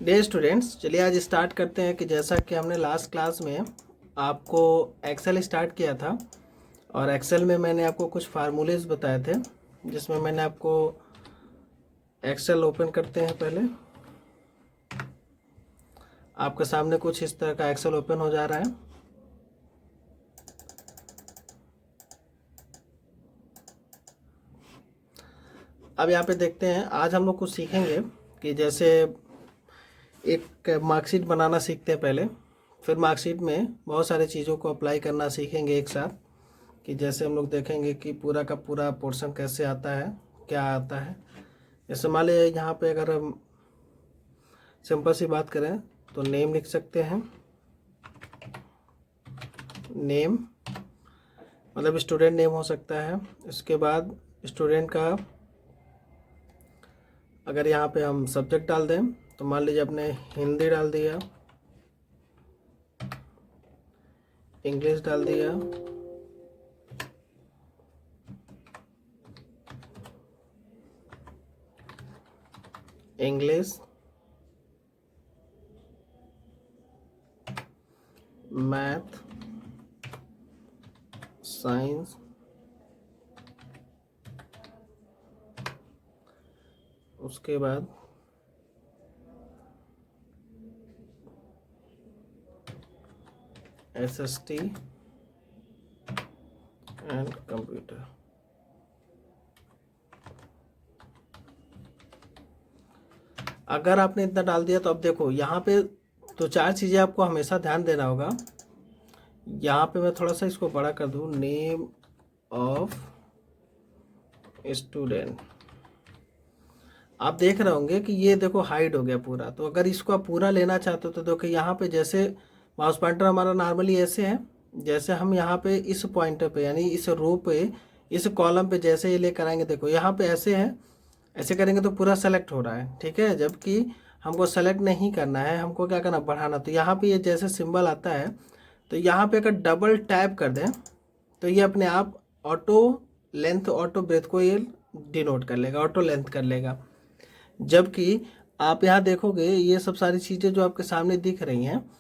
Dear students, चलिए आज start करते हैं कि जैसा कि हमने लास्ट क्लास में आपको एक्सेल स्टार्ट किया था और एक्सेल में मैंने आपको कुछ फार्मूलेज बताए थे, जिसमें मैंने आपको एक्सेल ओपन करते हैं। पहले आपके सामने कुछ इस तरह का एक्सेल ओपन हो जा रहा है। अब यहाँ पे देखते हैं, आज हम लोग कुछ सीखेंगे कि जैसे एक मार्कशीट बनाना सीखते हैं पहले, फिर मार्कशीट में बहुत सारी चीज़ों को अप्लाई करना सीखेंगे एक साथ। कि जैसे हम लोग देखेंगे कि पूरा का पूरा पोर्शन कैसे आता है, क्या आता है। जैसे मान लीजिए यहाँ पे अगर हम सिंपल सी बात करें तो नेम लिख सकते हैं। नेम मतलब स्टूडेंट नेम हो सकता है। इसके बाद स्टूडेंट का अगर यहाँ पे हम सब्जेक्ट डाल दें तो मान लीजिए अपने हिंदी डाल दिया, इंग्लिश डाल दिया, इंग्लिश, मैथ, साइंस, उसके बाद SST एंड कंप्यूटर। अगर आपने इतना डाल दिया तो अब देखो यहाँ पे तो चार चीज़ें आपको हमेशा ध्यान देना होगा। यहाँ पे मैं थोड़ा सा इसको बड़ा कर दूँ, नेम ऑफ स्टूडेंट। आप देख रहे होंगे कि ये देखो हाइड हो गया पूरा। तो अगर इसको आप पूरा लेना चाहते हो तो देखो यहाँ पे जैसे माउस पॉइंटर हमारा नॉर्मली ऐसे है, जैसे हम यहाँ पे इस पॉइंटर पे यानी इस रो पे इस कॉलम पे जैसे ये लेकर आएंगे, देखो यहाँ पे ऐसे है, ऐसे करेंगे तो पूरा सेलेक्ट हो रहा है, ठीक है। जबकि हमको सेलेक्ट नहीं करना है, हमको क्या करना, बढ़ाना। तो यहाँ पे ये जैसे सिंबल आता है तो यहाँ पे अगर डबल टैप कर दें तो ये अपने आप ऑटो लेंथ ऑटो ब्रेथ को ये डिनोट कर लेगा, ऑटो लेंथ कर लेगा। जबकि आप यहाँ देखोगे ये सब सारी चीज़ें जो आपके सामने दिख रही हैं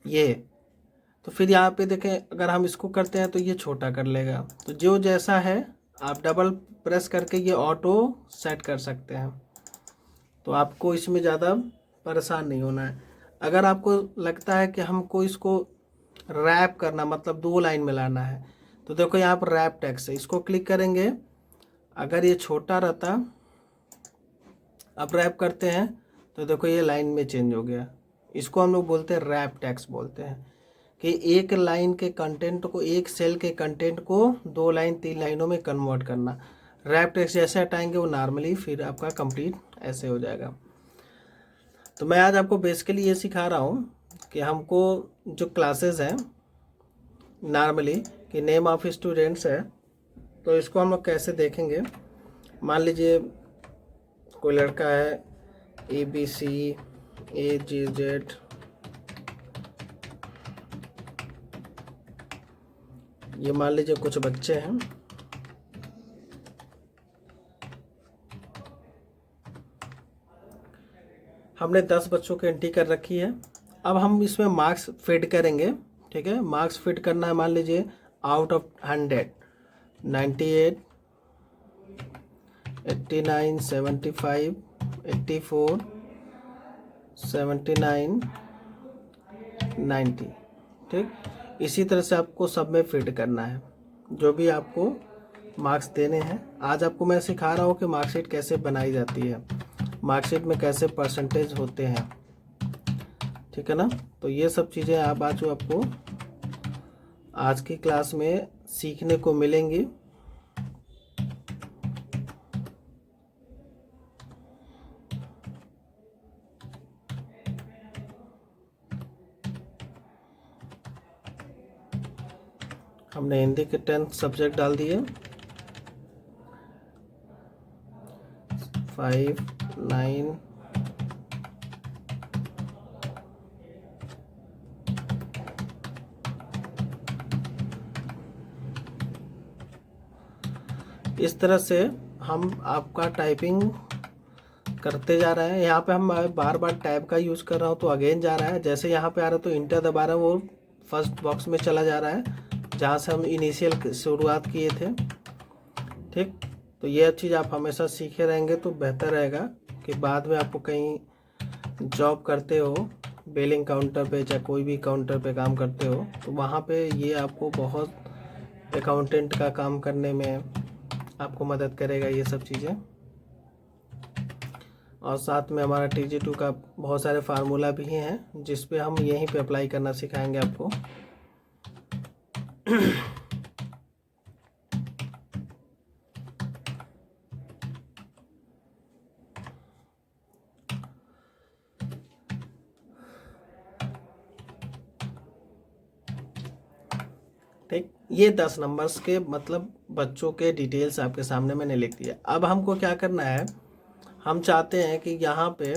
ये, तो फिर यहाँ पे देखें अगर हम इसको करते हैं तो ये छोटा कर लेगा। तो जो जैसा है आप डबल प्रेस करके ये ऑटो सेट कर सकते हैं। तो आपको इसमें ज़्यादा परेशान नहीं होना है। अगर आपको लगता है कि हमको इसको रैप करना मतलब 2 लाइन में लाना है तो देखो यहाँ पर रैप टेक्स्ट है, इसको क्लिक करेंगे। अगर ये छोटा रहता, अब रैप करते हैं तो देखो ये लाइन में चेंज हो गया। इसको हम लोग बोलते हैं रैप टेक्स्ट बोलते हैं, कि एक लाइन के कंटेंट को, एक सेल के कंटेंट को 2 लाइन 3 लाइनों में कन्वर्ट करना। रैप टेक्स्ट जैसे हटाएंगे वो नॉर्मली फिर आपका कंप्लीट ऐसे हो जाएगा। तो मैं आज आपको बेसिकली ये सिखा रहा हूँ कि हमको जो क्लासेस हैं नॉर्मली कि नेम ऑफ स्टूडेंट्स है, तो इसको हम लोग कैसे देखेंगे। मान लीजिए कोई लड़का है ABC AGZ, ये मान लीजिए कुछ बच्चे हैं। हमने 10 बच्चों की एंट्री कर रखी है। अब हम इसमें मार्क्स फिट करेंगे, ठीक है। मार्क्स फिट करना है, मान लीजिए आउट ऑफ 100 98 89 75 84 79 90, ठीक। इसी तरह से आपको सब में फिट करना है जो भी आपको मार्क्स देने हैं। आज आपको मैं सिखा रहा हूँ कि मार्कशीट कैसे बनाई जाती है, मार्कशीट में कैसे परसेंटेज होते हैं, ठीक है ना। तो ये सब चीज़ें आप आज जो आपको आज की क्लास में सीखने को मिलेंगी। हमने हिंदी के 10th सब्जेक्ट डाल दिए, 5 9 इस तरह से हम आपका टाइपिंग करते जा रहे हैं। यहाँ पे हम बार बार टैब का यूज़ कर रहा हूँ तो अगेन जा रहा है, जैसे यहाँ पे आ रहा है तो इंटर दबा रहा है, वो फर्स्ट बॉक्स में चला जा रहा है जहाँ से हम इनिशियल शुरुआत किए थे। ठीक, तो ये चीज़ आप हमेशा सीखे रहेंगे तो बेहतर रहेगा कि बाद में आपको कहीं जॉब करते हो, बिलिंग काउंटर पे चाहे कोई भी काउंटर पे काम करते हो, तो वहाँ पे ये आपको बहुत अकाउंटेंट का काम करने में आपको मदद करेगा ये सब चीज़ें। और साथ में हमारा TG2 का बहुत सारे फार्मूला भी हैं जिस पे हम यहीं पे अप्लाई करना सिखाएंगे आपको। ठीक, ये 10 नंबर्स के मतलब बच्चों के डिटेल्स आपके सामने मैंने लिख दिया। अब हमको क्या करना है, हम चाहते हैं कि यहाँ पे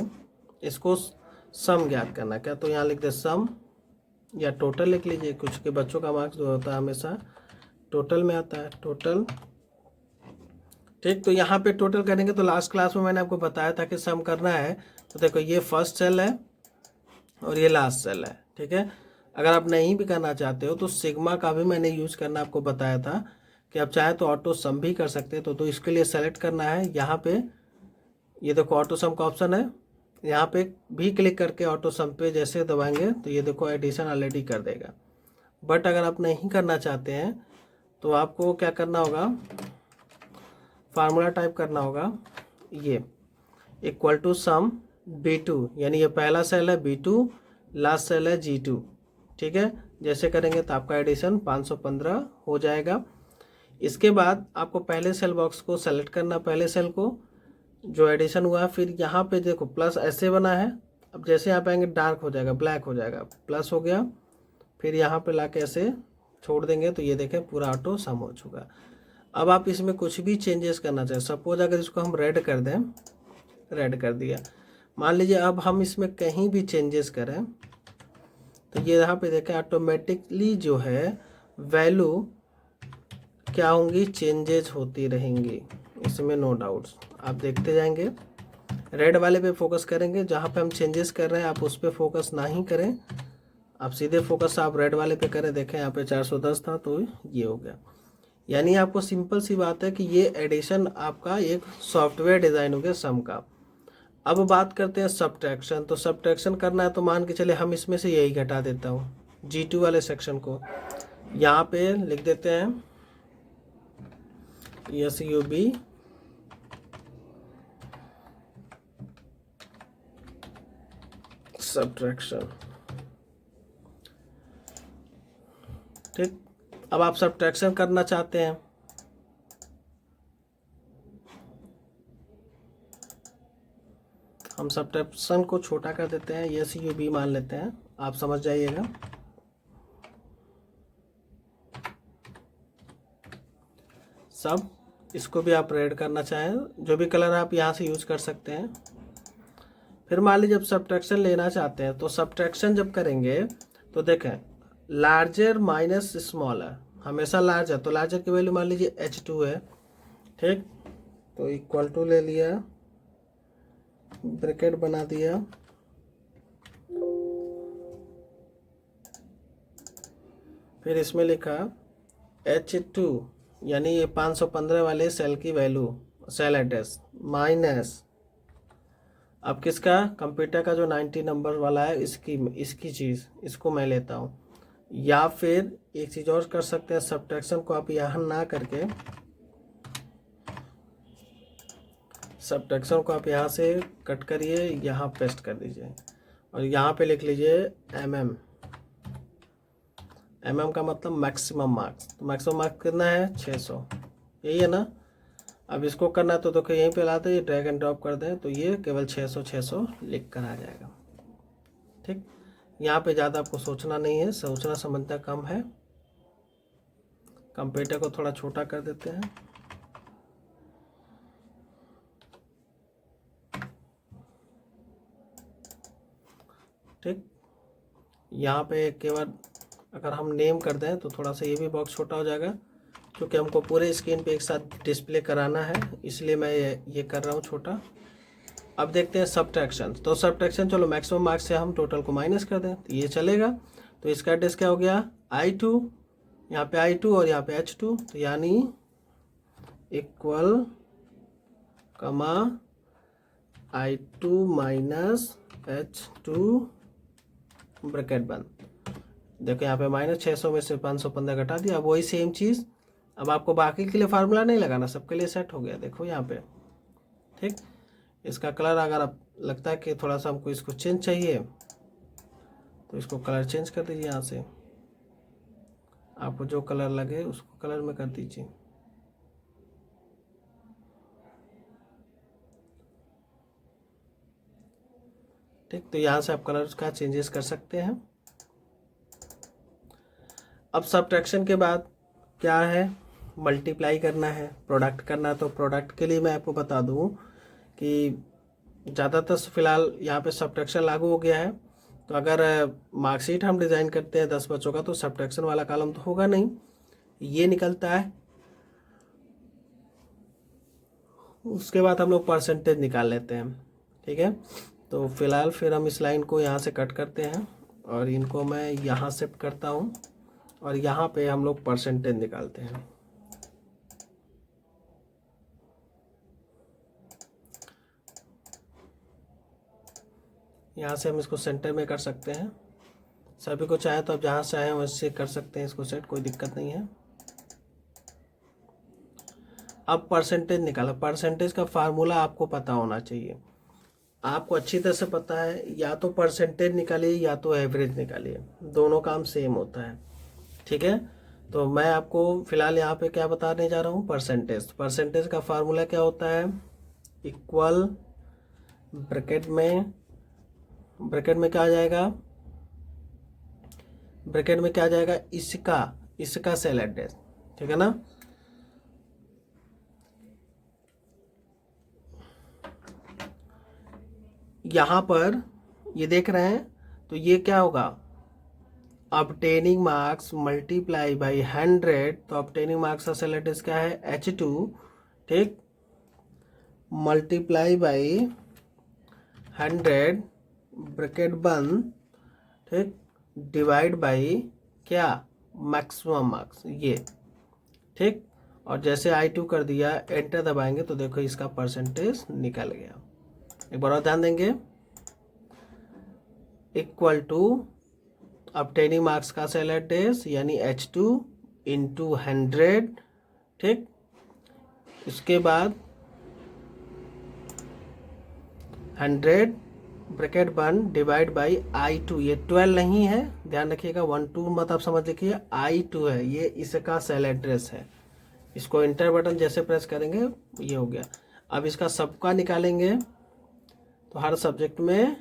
इसको सम ज्ञात करना। क्या, तो यहाँ लिख दे सम या टोटल लिख लीजिए। कुछ के बच्चों का मार्क्स जो होता है हमेशा टोटल में आता है, टोटल। ठीक, तो यहाँ पे टोटल करेंगे तो लास्ट क्लास में मैंने आपको बताया था कि सम करना है। तो देखो ये फर्स्ट सेल है और ये लास्ट सेल है। ठीक है, अगर आप नहीं भी करना चाहते हो तो सिग्मा का भी मैंने यूज़ करना आपको बताया था कि आप चाहे तो ऑटो सम भी कर सकते हो। तो इसके लिए सेलेक्ट करना है यहाँ पे, ये देखो ऑटो सम का ऑप्शन है, यहाँ पे भी क्लिक करके ऑटो सम पे जैसे दबाएंगे तो ये देखो एडिशन ऑलरेडी कर देगा। बट अगर आप नहीं करना चाहते हैं तो आपको क्या करना होगा, फार्मूला टाइप करना होगा, ये इक्वल टू सम B2, यानी ये पहला सेल है B2, लास्ट सेल है G2। ठीक है, जैसे करेंगे तो आपका एडिशन 515 हो जाएगा। इसके बाद आपको पहले सेल बॉक्स को सेलेक्ट करना, पहले सेल को जो एडिशन हुआ है, फिर यहाँ पे देखो प्लस ऐसे बना है। अब जैसे यहाँ पे आएंगे डार्क हो जाएगा, ब्लैक हो जाएगा, प्लस हो गया, फिर यहाँ पे लाके ऐसे छोड़ देंगे तो ये देखें पूरा ऑटो सम हो चुका। अब आप इसमें कुछ भी चेंजेस करना चाहें, सपोज अगर इसको हम रेड कर दें, रेड कर दिया, मान लीजिए अब हम इसमें कहीं भी चेंजेस करें तो ये यहाँ पे देखें ऑटोमेटिकली जो है वैल्यू क्या होंगी, चेंजेस होती रहेंगी, इसमें नो डाउट्स। आप देखते जाएंगे, रेड वाले पे फोकस करेंगे, जहाँ पे हम चेंजेस कर रहे हैं आप उस पर फोकस ना ही करें, आप सीधे फोकस आप रेड वाले पे करें। देखें यहाँ पे 410 था तो ये हो गया। यानी आपको सिंपल सी बात है कि ये एडिशन आपका एक सॉफ्टवेयर डिज़ाइन हो गया सम का। अब बात करते हैं सब्ट्रैक्शन। तो सब्ट्रैक्शन करना है तो मान के चले हम इसमें से यही घटा देता हूँ, G2 वाले सेक्शन को यहाँ पे लिख देते हैं SUB सब्ट्रैक्शन। ठीक, अब आप सब्ट्रैक्शन करना चाहते हैं, हम सब्ट्रैक्शन को छोटा कर देते हैं, SUB मान लेते हैं, आप समझ जाइएगा। सब इसको भी आप रेड करना चाहें, जो भी कलर आप यहाँ से यूज़ कर सकते हैं। फिर मान लीजिए जब सब्ट्रैक्शन लेना चाहते हैं तो सब्ट्रैक्शन जब करेंगे तो देखें लार्जर माइनस स्मॉल है, हमेशा लार्ज है, तो लार्जर की वैल्यू मान लीजिए H2 है। ठीक, तो इक्वल टू ले लिया, ब्रैकेट बना दिया, फिर इसमें लिखा H2 यानी ये 515 वाले सेल की वैल्यू, सेल एड्रेस माइनस अब किसका, कंप्यूटर का जो 90 नंबर वाला है इसकी चीज़, इसको मैं लेता हूँ। या फिर एक चीज़ और कर सकते हैं, सब्ट्रैक्शन को आप यहाँ ना करके, सब्ट्रैक्शन को आप यहाँ से कट करिए, यहाँ पेस्ट कर दीजिए और यहाँ पे लिख लीजिए MM। MM का मतलब मैक्सिमम मार्क्स। तो मैक्सिमम मार्क्स कितना है, 600, यही है ना। अब इसको करना है तो देखो यहीं पे लाते हैं, ड्रैग एंड ड्रॉप कर दें तो ये केवल 600 लिख कर आ जाएगा। ठीक, यहाँ पे ज़्यादा आपको सोचना नहीं है, सोचना समझना कम है। कंप्यूटर को थोड़ा छोटा कर देते हैं, ठीक। यहाँ पे केवल अगर हम नेम कर दें तो थोड़ा सा ये भी बॉक्स छोटा हो जाएगा, क्योंकि हमको पूरे स्क्रीन पे एक साथ डिस्प्ले कराना है, इसलिए मैं ये कर रहा हूँ छोटा। अब देखते हैं सब्ट्रैक्शन। तो सब्ट्रैक्शन, चलो मैक्सिमम मार्क्स से हम टोटल को माइनस कर दें तो ये चलेगा। तो इसका एड्रेस क्या हो गया, I2, यहाँ पे I2 और यहाँ पे H2, तो यानी इक्वल कमा I2 माइनस H2 ब्रैकेट बंद। देखो यहाँ पे -600 में से 515 घटा दिया। अब वही सेम चीज़, अब आपको बाकी के लिए फार्मूला नहीं लगाना, सबके लिए सेट हो गया। देखो यहाँ पे, ठीक। इसका कलर अगर आप लगता है कि थोड़ा सा हमको इसको चेंज चाहिए तो इसको कलर चेंज कर दीजिए। यहाँ से आपको जो कलर लगे उसको कलर में कर दीजिए। ठीक, तो यहाँ से आप कलर का चेंजेस कर सकते हैं। अब सब्ट्रैक्शन के बाद क्या है, मल्टीप्लाई करना है, प्रोडक्ट करना है। तो प्रोडक्ट के लिए मैं आपको बता दूं कि ज़्यादातर फ़िलहाल यहाँ पे सब्ट्रैक्शन लागू हो गया है। तो अगर मार्कशीट हम डिज़ाइन करते हैं 10 बच्चों का तो सब्ट्रैक्शन वाला कॉलम तो होगा नहीं, ये निकलता है। उसके बाद हम लोग परसेंटेज निकाल लेते हैं, ठीक है। तो फिलहाल फिर हम इस लाइन को यहाँ से कट करते हैं और इनको मैं यहाँ शिफ्ट करता हूँ और यहाँ पे हम लोग परसेंटेज निकालते हैं। यहाँ से हम इसको सेंटर में कर सकते हैं। सभी को चाहे तो आप जहाँ से आए वैसे कर सकते हैं इसको सेट, कोई दिक्कत नहीं है। अब परसेंटेज निकाला। परसेंटेज का फार्मूला आपको पता होना चाहिए, आपको अच्छी तरह से पता है। या तो परसेंटेज निकालिए या तो एवरेज निकालिए, दोनों काम सेम होता है, ठीक है। तो मैं आपको फिलहाल यहाँ पे क्या बताने जा रहा हूँ, परसेंटेज। परसेंटेज का फार्मूला क्या होता है, इक्वल ब्रैकेट में क्या आ जाएगा, ब्रैकेट में क्या आ जाएगा, इसका सेल एड्रेस, ठीक है ना। यहाँ पर ये देख रहे हैं, तो ये क्या होगा, ऑब्टेनिंग मार्क्स मल्टीप्लाई बाई 100। तो ऑब्टेनिंग मार्क्स का सेल एड्रेस क्या है, H2, ठीक, मल्टीप्लाई बाई 100 ब्रैकेट बंद, ठीक, डिवाइड बाई क्या, मैक्सिमम मार्क्स, ये, ठीक। और जैसे I2 कर दिया, एंटर दबाएंगे तो देखो इसका परसेंटेज निकल गया। एक बार और ध्यान देंगे, इक्वल टू ऑब्टेनिंग मार्क्स का सेल एड्रेस यानी H2 इंटू 100, ठीक। इसके बाद 100 ब्रैकेट बंद डिवाइड बाई I2, ये 12 नहीं है, ध्यान रखिएगा, 1 2 मत आप समझ लिखिए, I2 है, ये इसका सेल एड्रेस है। इसको इंटर बटन जैसे प्रेस करेंगे ये हो गया। अब इसका सबका निकालेंगे तो हर सब्जेक्ट में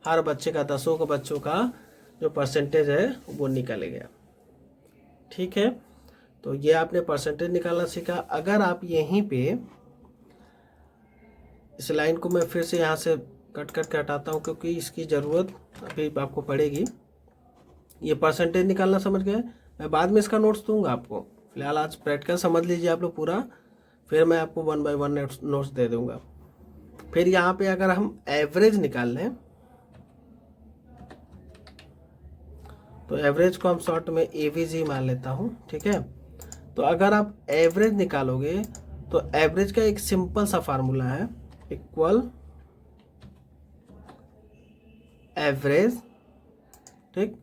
हर बच्चे का 10 के बच्चों का जो परसेंटेज है वो निकल गया, ठीक है। तो ये आपने परसेंटेज निकालना सीखा। अगर आप यहीं पे इस लाइन को मैं फिर से यहाँ से कट करके हटाता हूँ क्योंकि इसकी ज़रूरत अभी आपको पड़ेगी। ये परसेंटेज निकालना समझ गए, मैं बाद में इसका नोट्स दूंगा आपको। फिलहाल आज प्रैक्टिकल समझ लीजिए आप लोग पूरा, फिर मैं आपको 1 बाय 1 नोट्स दे दूंगा। फिर यहाँ पे अगर हम एवरेज निकाल लें तो एवरेज को हम शॉर्ट में AVG मान लेता हूँ, ठीक है। तो अगर आप एवरेज निकालोगे तो एवरेज का एक सिंपल सा फार्मूला है, इक्वल एवरेज, ठीक।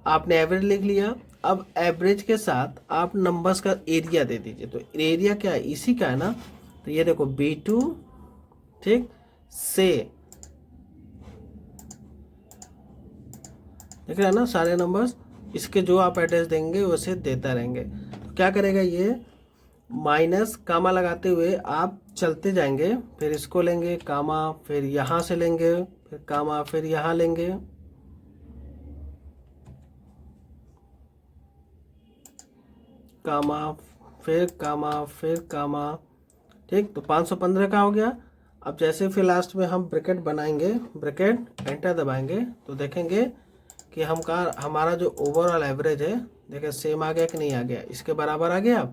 आपने एवरेज लिख लिया। अब एवरेज के साथ आप नंबर्स का एरिया दे दीजिए। तो एरिया क्या है, इसी का है ना। तो ये देखो B2, ठीक, से देख रहे हैं ना सारे नंबर्स, इसके जो आप एड्रेस देंगे वैसे देता रहेंगे। तो क्या करेगा ये, माइनस कामा लगाते हुए आप चलते जाएंगे, फिर इसको लेंगे कामा, फिर यहाँ से लेंगे, फिर कामा, फिर यहाँ लेंगे, कामा, फिर कामा, फिर कामा, ठीक। तो 515 का हो गया। अब जैसे फिर लास्ट में हम ब्रैकेट बनाएंगे, ब्रैकेट एंटर दबाएंगे तो देखेंगे कि हमारा जो ओवरऑल एवरेज है, देखिए सेम आ गया कि नहीं आ गया, इसके बराबर आ गया।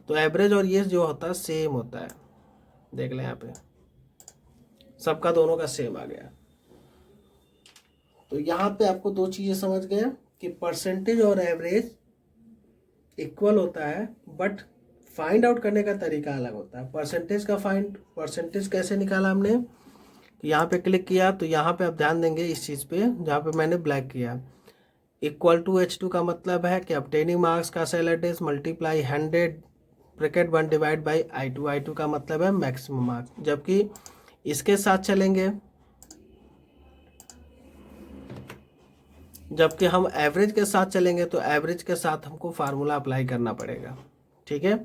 तो एवरेज और ये जो होता है सेम होता है, देख लें यहाँ पे सबका दोनों का सेम आ गया। तो यहाँ पे आपको दो चीज़ें समझ गए कि परसेंटेज और एवरेज इक्वल होता है, बट फाइंड आउट करने का तरीका अलग होता है। परसेंटेज कैसे निकाला हमने, यहाँ पे क्लिक किया तो यहाँ पे आप ध्यान देंगे इस चीज़ पे जहाँ पे मैंने ब्लैक किया, इक्वल टू H2 का मतलब है कि obtaining मार्क्स का cell address multiply 100 bracket 1 divide by I2 का मतलब है मैक्सिमम मार्क्स। जबकि इसके साथ चलेंगे, जबकि हम एवरेज के साथ चलेंगे तो एवरेज के साथ हमको फार्मूला अप्लाई करना पड़ेगा। ठीक है,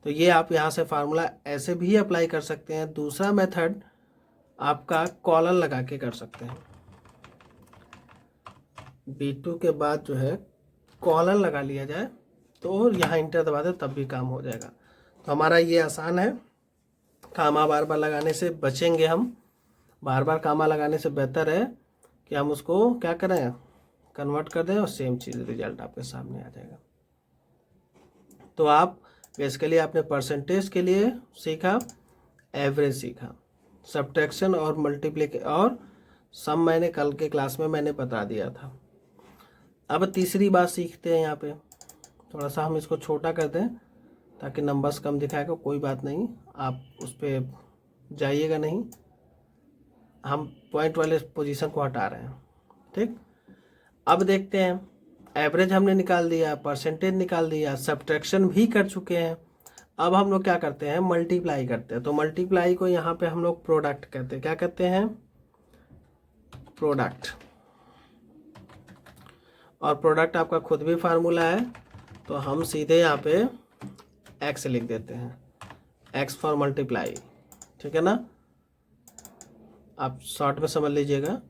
तो ये आप यहाँ से फार्मूला ऐसे भी अप्लाई कर सकते हैं। दूसरा मेथड आपका कॉलन लगा के कर सकते हैं। B2 के बाद जो है कॉलन लगा लिया जाए तो यहाँ इंटर दबा दे तब भी काम हो जाएगा। तो हमारा ये आसान है, कामा बार बार लगाने से बचेंगे हम। बार बार कामा लगाने से बेहतर है कि हम उसको क्या करें, कन्वर्ट कर दें और सेम चीज़ रिजल्ट आपके सामने आ जाएगा। तो आप बेसिकली आपने परसेंटेज के लिए सीखा, एवरेज सीखा, सब्ट्रैक्शन और मल्टीप्लिकेशन और सम मैंने कल के क्लास में मैंने बता दिया था। अब तीसरी बात सीखते हैं। यहाँ पे थोड़ा सा हम इसको छोटा कर दें ताकि नंबर्स कम दिखाएगा, कोई बात नहीं, आप उस पर जाइएगा नहीं, हम पॉइंट वाले पोजीशन को हटा रहे हैं। ठीक, अब देखते हैं, एवरेज हमने निकाल दिया, परसेंटेज निकाल दिया, सब्ट्रैक्शन भी कर चुके हैं। अब हम लोग क्या करते हैं, मल्टीप्लाई करते हैं। तो मल्टीप्लाई को यहाँ पे हम लोग प्रोडक्ट कहते हैं। क्या कहते हैं, प्रोडक्ट। और प्रोडक्ट आपका खुद भी फार्मूला है, तो हम सीधे यहाँ पे एक्स लिख देते हैं, एक्स फॉर मल्टीप्लाई। ठीक है ना, आप शॉर्ट में समझ लीजिएगा।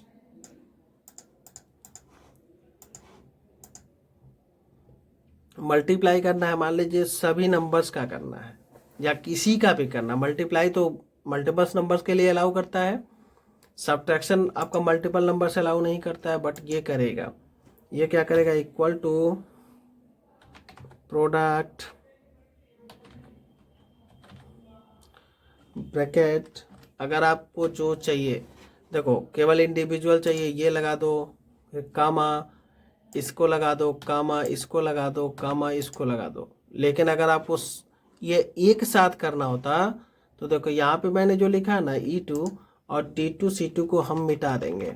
मल्टीप्लाई करना है, मान लीजिए सभी नंबर्स का करना है या किसी का भी करना। मल्टीप्लाई तो मल्टीपल्स नंबर्स के लिए अलाउ करता है, सब्ट्रैक्शन आपका मल्टीपल नंबर से अलाउ नहीं करता है, बट ये करेगा। ये क्या करेगा, इक्वल टू प्रोडक्ट ब्रैकेट। अगर आपको जो चाहिए, देखो केवल इंडिविजुअल चाहिए ये लगा दो, फिर कामा इसको लगा दो, कामा इसको लगा दो, कामा इसको लगा दो। लेकिन अगर आपको ये एक साथ करना होता तो देखो यहाँ पे मैंने जो लिखा है ना E2 और D2 C2 को हम मिटा देंगे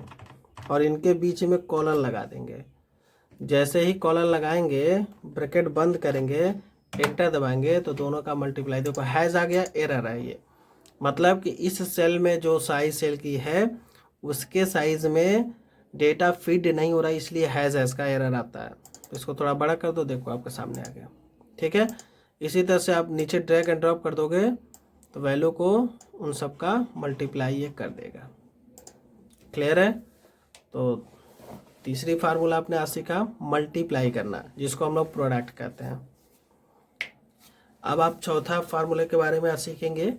और इनके बीच में कॉलन लगा देंगे। जैसे ही कॉलन लगाएंगे, ब्रैकेट बंद करेंगे, एंटर दबाएंगे तो दोनों का मल्टीप्लाई, देखो हैज़ आ गया, एरर है। ये मतलब कि इस सेल में जो साइज सेल की है उसके साइज में डेटा फीड नहीं हो रहा, इसलिए हैज़ का एरर आता है। तो इसको थोड़ा बड़ा कर दो, देखो आपके सामने आ गया। ठीक है, इसी तरह से आप नीचे ड्रैग एंड ड्रॉप कर दोगे तो वैल्यू को उन सब का मल्टीप्लाई ये कर देगा। क्लियर है, तो तीसरी फार्मूला आपने आज सीखा, मल्टीप्लाई करना, जिसको हम लोग प्रोडक्ट कहते हैं। अब आप चौथा फार्मूले के बारे में आज सीखेंगे,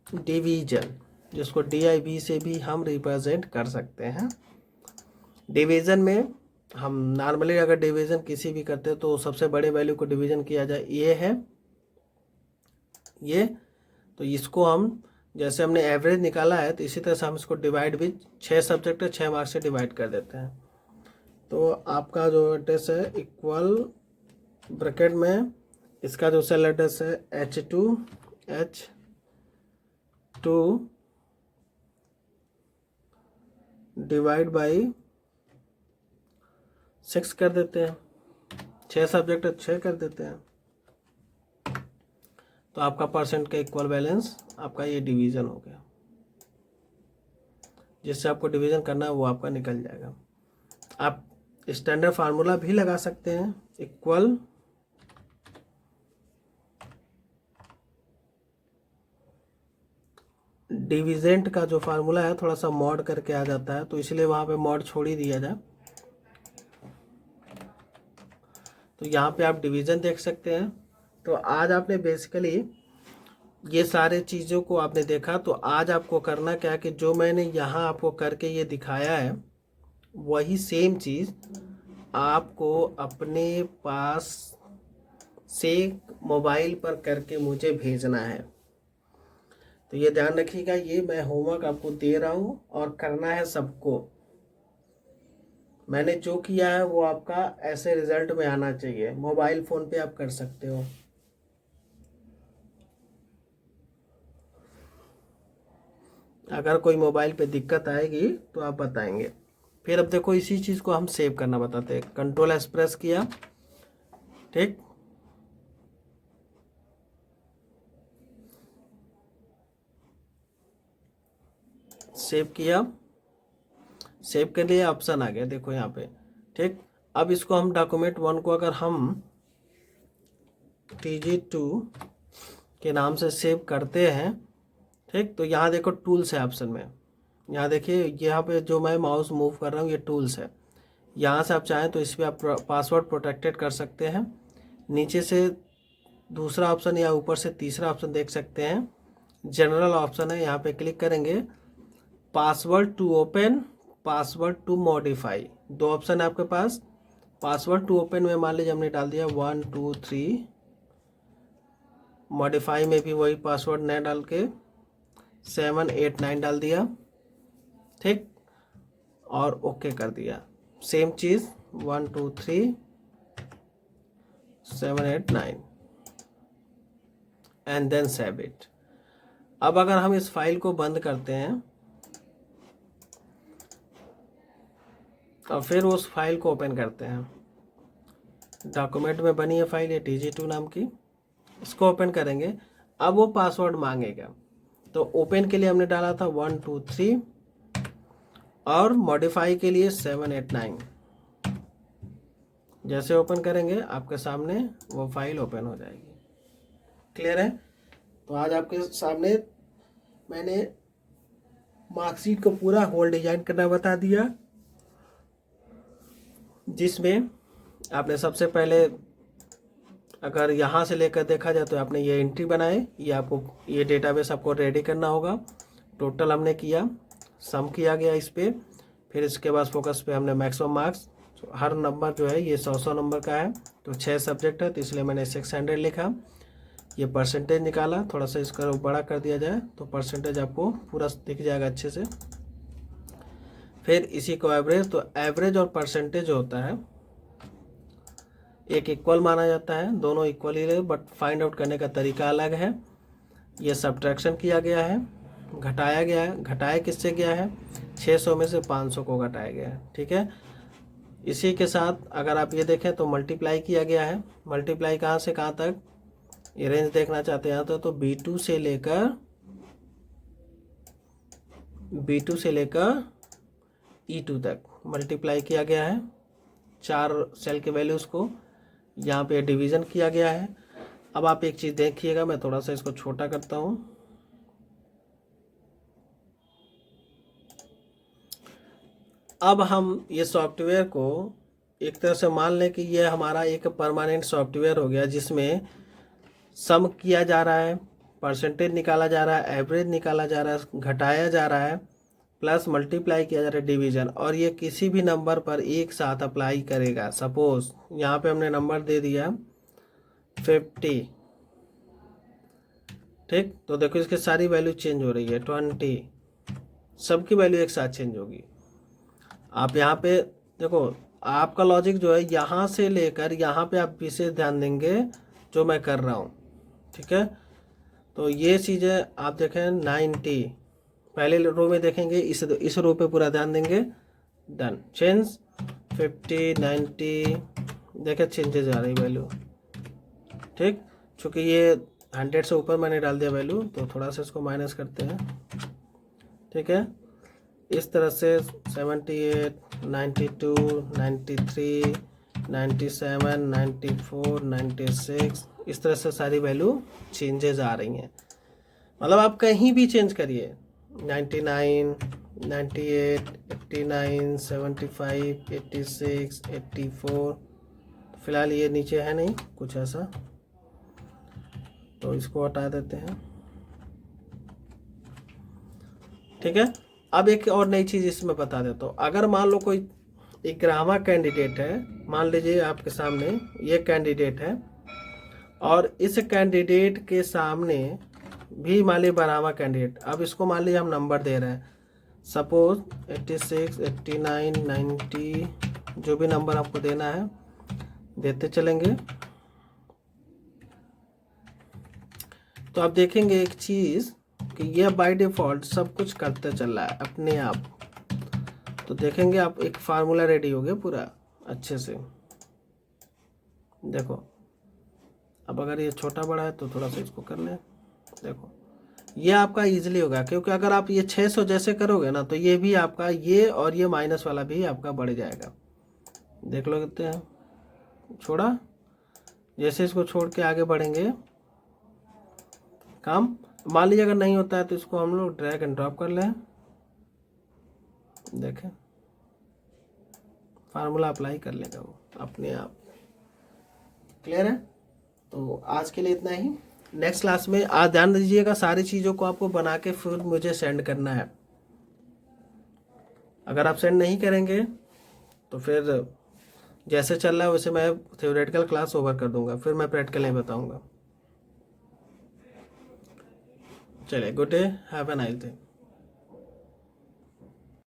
डिवीजन, जिसको DIV से भी हम रिप्रेजेंट कर सकते हैं। डिवीजन में हम नॉर्मली अगर डिवीजन किसी भी करते हैं तो सबसे बड़े वैल्यू को डिवीजन किया जाए, ये है ये, तो इसको हम जैसे हमने एवरेज निकाला है तो इसी तरह से हम इसको डिवाइड भी 6 सब्जेक्ट है 6 मार्क्स से डिवाइड कर देते हैं। तो आपका जो एड्रेस है इक्वल ब्रैकेट में इसका जो सेल एड्रेस है H2 डिवाइड बाई 6 कर देते हैं, 6 सब्जेक्ट 6 कर देते हैं। तो आपका परसेंट का इक्वल बैलेंस आपका ये डिवीज़न हो गया। जिससे आपको डिवीज़न करना है वो आपका निकल जाएगा। आप स्टैंडर्ड फार्मूला भी लगा सकते हैं, इक्वल डिविजेंट का जो फार्मूला है थोड़ा सा मॉड करके आ जाता है, तो इसलिए वहाँ पे मॉड छोड़ ही दिया जाए। तो यहाँ पे आप डिवीज़न देख सकते हैं। तो आज आपने बेसिकली ये सारे चीज़ों को आपने देखा। तो आज आपको करना क्या है कि जो मैंने यहाँ आपको करके ये दिखाया है वही सेम चीज़ आपको अपने पास सेव मोबाइल पर करके मुझे भेजना है। तो ये ध्यान रखिएगा, ये मैं होमवर्क आपको दे रहा हूँ और करना है सबको। मैंने जो किया है वो आपका ऐसे रिजल्ट में आना चाहिए। मोबाइल फ़ोन पे आप कर सकते हो। अगर कोई मोबाइल पे दिक्कत आएगी तो आप बताएंगे। फिर अब देखो इसी चीज़ को हम सेव करना बताते हैं। कंट्रोल एस प्रेस किया, ठीक, सेव किया, सेव के लिए ऑप्शन आ गया देखो यहाँ पे, ठीक। अब इसको हम डॉक्यूमेंट 1 को अगर हम TG2 के नाम से सेव करते हैं, ठीक, तो यहाँ देखो टूल्स है ऑप्शन में। यहाँ देखिए यहाँ पे जो मैं माउस मूव कर रहा हूँ ये टूल्स है। यहाँ से आप चाहें तो इस पर आप पासवर्ड प्रोटेक्टेड कर सकते हैं। नीचे से दूसरा ऑप्शन या ऊपर से तीसरा ऑप्शन देख सकते हैं, जनरल ऑप्शन है, यहाँ पे क्लिक करेंगे। Password to open, password to modify, 2 option है आपके पास। पासवर्ड टू ओपन में मान लीजिए हमने डाल दिया 1 2 3, मॉडिफाई में भी वही पासवर्ड नया डाल के 7 8 9 डाल दिया, ठीक, और ओके कर दिया। सेम चीज़ 1 2 3 7 8 9 एंड देन सेव इट। अब अगर हम इस फाइल को बंद करते हैं और फिर उस फाइल को ओपन करते हैं, डॉक्यूमेंट में बनी है फाइल ये TG2 नाम की, इसको ओपन करेंगे। अब वो पासवर्ड मांगेगा, तो ओपन के लिए हमने डाला था 1 2 3 और मॉडिफाई के लिए 7 8 9। जैसे ओपन करेंगे आपके सामने वो फाइल ओपन हो जाएगी। क्लियर है? तो आज आपके सामने मैंने मार्कशीट को पूरा होल डिजाइन करना बता दिया, जिसमें आपने सबसे पहले अगर यहाँ से लेकर देखा जाए तो आपने ये एंट्री बनाए, ये आपको ये डेटाबेस आपको रेडी करना होगा। टोटल हमने किया, सम किया गया इस पे, फिर इसके बाद फोकस पे हमने मैक्सिमम मार्क्स, हर नंबर जो है ये 100 नंबर का है, तो 6 सब्जेक्ट है तो इसलिए मैंने 600 लिखा। ये परसेंटेज निकाला, थोड़ा सा इसका बड़ा कर दिया जाए तो परसेंटेज आपको पूरा दिख जाएगा अच्छे से। फिर इसी को एवरेज, तो एवरेज और परसेंटेज जो होता है एक इक्वल माना जाता है, दोनों इक्वल ही है, बट फाइंड आउट करने का तरीका अलग है। ये सब्ट्रैक्शन किया गया है, घटाया गया है। घटाया किससे गया है? 600 में से 500 को घटाया गया है, ठीक है। इसी के साथ अगर आप ये देखें तो मल्टीप्लाई किया गया है। मल्टीप्लाई कहाँ से कहाँ तक, ये रेंज देखना चाहते हैं तो B2 से लेकर E2 तक मल्टीप्लाई किया गया है। 4 सेल के वैल्यूज़ को यहाँ पे डिवीज़न किया गया है। अब आप एक चीज़ देखिएगा, मैं थोड़ा सा इसको छोटा करता हूँ। अब हम ये सॉफ्टवेयर को एक तरह से मान लें कि ये हमारा एक परमानेंट सॉफ्टवेयर हो गया, जिसमें सम किया जा रहा है, परसेंटेज निकाला जा रहा है, एवरेज निकाला जा रहा है, घटाया जा रहा है, प्लस मल्टीप्लाई किया जा रहा है डिवीज़न, और ये किसी भी नंबर पर एक साथ अप्लाई करेगा। सपोज यहाँ पे हमने नंबर दे दिया 50, ठीक, तो देखो इसकी सारी वैल्यू चेंज हो रही है। 20, सबकी वैल्यू एक साथ चेंज होगी। आप यहाँ पे देखो, आपका लॉजिक जो है यहाँ से लेकर यहाँ पे आप विशेष ध्यान देंगे जो मैं कर रहा हूँ, ठीक है। तो ये चीज़ें आप देखें 90, पहले रो में देखेंगे, इस रो पे पूरा ध्यान देंगे। डन, चेंज 50 90, देखें चेंजेज आ रही वैल्यू, ठीक। चूँकि ये 100 से ऊपर मैंने डाल दिया वैल्यू, तो थोड़ा सा इसको माइनस करते हैं, ठीक है। इस तरह से 78 92 93 97 94 96, इस तरह से सारी वैल्यू चेंजेज आ रही हैं। मतलब आप कहीं भी चेंज करिए, 99 98 89 75 86 84, फिलहाल ये नीचे है नहीं कुछ ऐसा, तो इसको हटा देते हैं, ठीक है। अब एक और नई चीज़ इसमें बता देता हूँ। अगर मान लो कोई एक ग्राहक कैंडिडेट है, मान लीजिए आपके सामने ये कैंडिडेट है और इस कैंडिडेट के सामने भी मान लीजिए 12वां कैंडिडेट, अब इसको मान लीजिए हम नंबर दे रहे हैं, सपोज 86, 89, 90, जो भी नंबर आपको देना है देते चलेंगे। तो आप देखेंगे एक चीज़ कि ये बाय डिफ़ॉल्ट सब कुछ करते चल रहा है अपने आप। तो देखेंगे आप एक फार्मूला रेडी हो गया पूरा अच्छे से। देखो अब अगर ये छोटा बड़ा है तो थोड़ा सा इसको कर लें। देखो ये आपका इजीली होगा, क्योंकि अगर आप ये 600 जैसे करोगे ना तो ये भी आपका ये और ये माइनस वाला भी आपका बढ़ जाएगा। देख लो कितने हैं, छोड़ा, जैसे इसको छोड़ के आगे बढ़ेंगे काम। मान लीजिए अगर नहीं होता है तो इसको हम लोग ड्रैग एंड ड्रॉप कर लें। देखें फार्मूला अप्लाई कर लेगा वो अपने आप। क्लियर है? तो आज के लिए इतना ही। नेक्स्ट क्लास में आज ध्यान दीजिएगा, सारी चीज़ों को आपको बना के फिर मुझे सेंड करना है। अगर आप सेंड नहीं करेंगे तो फिर जैसे चल रहा है वैसे मैं थ्योरेटिकल क्लास ओवर कर दूंगा, फिर मैं प्रैक्टिकल नहीं बताऊंगा। चलिए, good day, have a nice day.